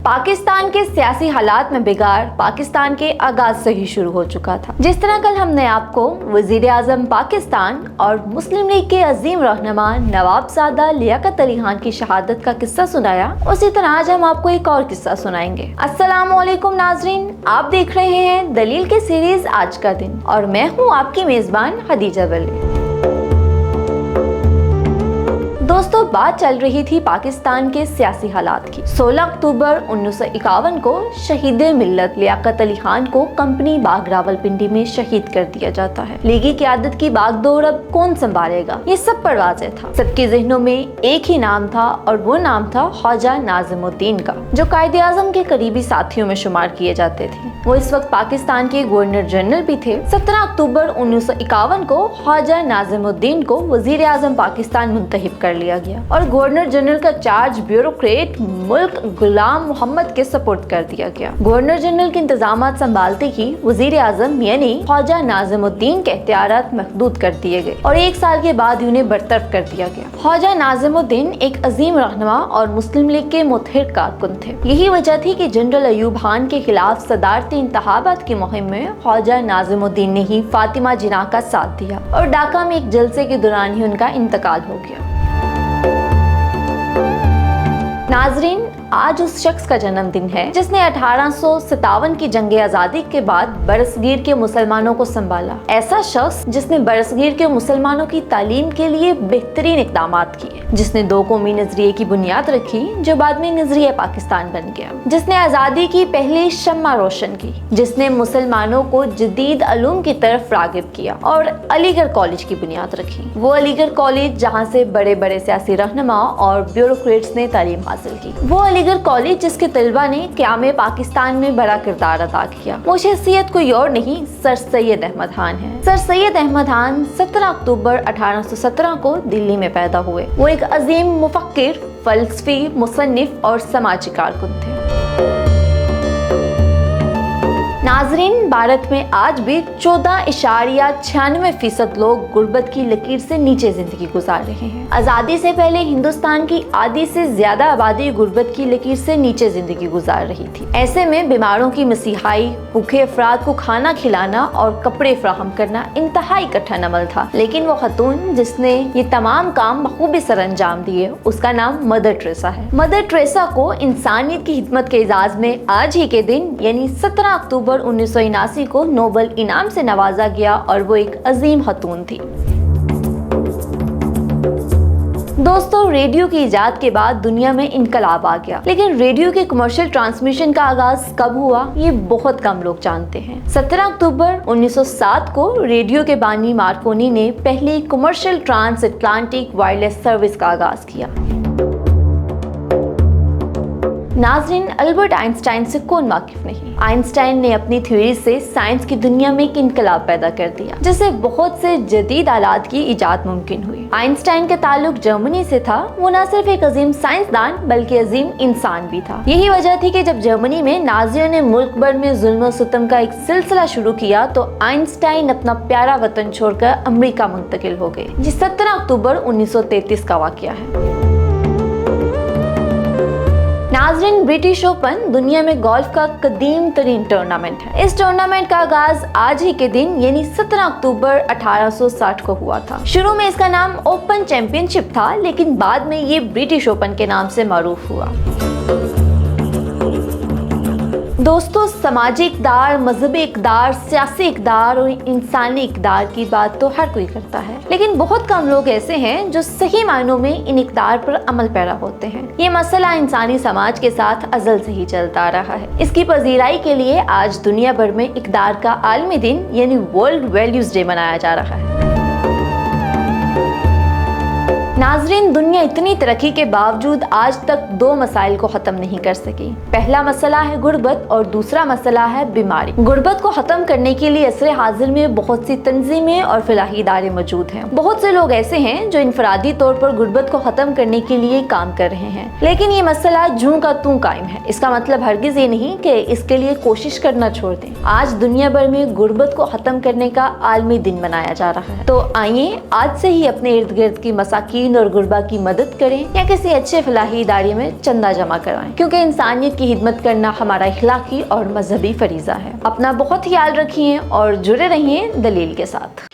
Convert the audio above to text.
पाकिस्तान के सियासी हालात में बिगाड़ पाकिस्तान के आगाज से ही शुरू हो चुका था। जिस तरह कल हमने आपको वजीर आजम पाकिस्तान और मुस्लिम लीग के अजीम रहनुमा नवाबजादा लियाकत अली खान की शहादत का किस्सा सुनाया, उसी तरह आज हम आपको एक और किस्सा सुनाएंगे। अस्सलामुअलैकुम नाजरीन, आप देख रहे हैं दलील के सीरीज आज का दिन और मैं हूँ आपकी मेजबान हदीजा वली। दोस्तों, बात चल रही थी पाकिस्तान के सियासी हालात की। 16 अक्टूबर 1951 को शहीद मिल्लत लियाकत अली खान को कंपनी बाग रावलपिंडी में शहीद कर दिया जाता है। लीगी क़यादत की बागडोर अब कौन संभालेगा, ये सब पर वाज़ेह था। सबके ज़हनों में एक ही नाम था और वो नाम था ख्वाजा नाज़िमुद्दीन का, जो कायदे आज़म के करीबी साथियों में शुमार किए जाते थे। वो इस वक्त पाकिस्तान के गवर्नर जनरल भी थे। 17 अक्टूबर 1951 को ख्वाजा नाज़िमुद्दीन को वजीर आजम पाकिस्तान मुंतखब कर लिया गया और गवर्नर जनरल का चार्ज ब्यूरोक्रेट मुल्क गुलाम मोहम्मद के सपोर्ट कर दिया गया। गवर्नर जनरल के इंतजामात संभालते ही वजीर आजम यानी ख्वाजा नाज़िमुद्दीन के इख्तियारात महदूद कर दिए गए और 1 साल के बाद उन्हें बरतरफ कर दिया गया। ख्वाजा नाज़िमुद्दीन एक अजीम रहनुमा और मुस्लिम लीग के मुतहिद कारकुन थे। यही वजह थी कि जनरल अयूब खान के खिलाफ सदारती इंतखाबात की मुहिम में ख्वाजा नाज़िमुद्दीन ने ही फातिमा जिन्ना का साथ दिया और ढाका में एक जलसे के दौरान ही उनका इंतकाल हो गया। नाजरीन, आज उस शख्स का जन्मदिन है जिसने 1857 की जंग आज़ादी के बाद बरसगीर के मुसलमानों को संभाला। ऐसा शख्स जिसने बरसगीर के मुसलमानों की तालीम के लिए बेहतरीन इक़दामात किए, जिसने 2 कौमी नजरिए की बुनियाद रखी जो बाद में नजरिया पाकिस्तान बन गया, जिसने आज़ादी की पहली शम्मा रोशन की, जिसने मुसलमानों को जदीद अलूम की तरफ रागिब किया और अलीगढ़ कॉलेज की बुनियाद रखी। वो अलीगढ़ कॉलेज जहाँ से बड़े बड़े सियासी रहनुमा और ब्यूरोक्रेट्स ने तालीम हासिल की। वो अलीगढ़ कॉलेज जिसके तलबा ने क़याम पाकिस्तान में बड़ा किरदार अदा किया। वो शख्सियत कोई और नहीं, सर सैयद अहमद खान है। सर सैयद अहमद खान 17 अक्टूबर 1817 को दिल्ली में पैदा हुए। वो एक अजीम मुफक्किर, फलसफी, मुसन्निफ और समाजी कारकुन थे। नाजरीन, भारत में आज भी 14.96% लोग गुर्बत की लकीर से नीचे जिंदगी गुजार रहे हैं। आज़ादी से पहले हिंदुस्तान की आधी से ज्यादा आबादी गुर्बत की लकीर से नीचे जिंदगी गुजार रही थी। ऐसे में बीमारों की मसीहाई, भूखे अफराद को खाना खिलाना और कपड़े फराहम करना इंतहाई कठिन अमल था। लेकिन वो खतून जिसने ये तमाम काम बखूबी सर अंजाम दिए, उसका नाम मदर टेरेसा है। मदर टेरेसा को इंसानियत की खिदमत के एजाज में आज ही के दिन यानी 17 अक्टूबर 1979 को नोबल इनाम से नवाजा गया और वो एक अजीम खतून थी। दोस्तों, रेडियो की इजाद के बाद दुनिया में इनकलाब आ गया, लेकिन रेडियो के कमर्शियल ट्रांसमिशन का आगाज कब हुआ ये बहुत कम लोग जानते हैं। 17 अक्टूबर 1907 को रेडियो के बानी मार्कोनी ने पहली commercial transatlantic wireless service का आगाज किया। नाज़रीन, अल्बर्ट आइंस्टाइन से कौन वाकिफ नहीं। आइंस्टाइन ने अपनी थ्योरी से साइंस की दुनिया में एक इनकलाब पैदा कर दिया, जिससे बहुत से जदीद आलात की इजाद मुमकिन हुई। आइंस्टाइन का ताल्लुक जर्मनी से था। वो न सिर्फ एक अजीम साइंसदान बल्कि अजीम इंसान भी था। यही वजह थी कि जब जर्मनी में नाजियों ने मुल्क भर में जुल्म सितम का एक सिलसिला शुरू किया तो आइंस्टाइन अपना प्यारा वतन छोड़कर अमेरिका मुंतकिल हो गए। जी 17 अक्टूबर 1933 का वाकया है। नाज़रीन, ब्रिटिश ओपन दुनिया में गोल्फ का कदीम तरीन टूर्नामेंट है। इस टूर्नामेंट का आगाज आज ही के दिन यानी 17 अक्टूबर 1860 को हुआ था। शुरू में इसका नाम ओपन चैंपियनशिप था, लेकिन बाद में ये ब्रिटिश ओपन के नाम से मारूफ हुआ। दोस्तों, समाजी इक़दार, मजहबी इक़दार, सियासी इक़दार और इंसानी इक़दार की बात तो हर कोई करता है, लेकिन बहुत कम लोग ऐसे हैं जो सही मायनों में इन इक़दार पर अमल पैरा होते हैं। ये मसला इंसानी समाज के साथ अज़ल से ही चलता आ रहा है। इसकी पजीराई के लिए आज दुनिया भर में इक़दार का आलमी दिन यानी वर्ल्ड वैल्यूज डे मनाया जा रहा है। नाजरीन, दुनिया इतनी तरक्की के बावजूद आज तक 2 मसाइल को ख़त्म नहीं कर सकी। पहला मसला है गुर्बत और दूसरा मसला है बीमारी। गुर्बत को ख़त्म करने के लिए असरे हाजिर में बहुत सी तंजीमें और फलाही इदारे मौजूद हैं। बहुत से लोग ऐसे हैं जो इनफरादी तौर पर गुर्बत को ख़त्म करने के लिए काम कर रहे हैं, लेकिन ये मसला जूं का तूं कायम है। इसका मतलब हरगिज ये नहीं कि इसके लिए कोशिश करना छोड़ दें। आज दुनिया भर में गुर्बत को ख़त्म करने का आलमी दिन मनाया जा रहा है। तो आइए आज से ही अपने इर्द गिर्द की मसाकीन مساکین اور غربا کی مدد کریں یا کسی اچھے فلاحی ادارے میں چندہ جمع کروائیں، کیونکہ انسانیت کی خدمت کرنا ہمارا اخلاقی اور مذہبی فریضہ ہے۔ اپنا بہت خیال رکھیے اور جڑے رہیے دلیل کے ساتھ۔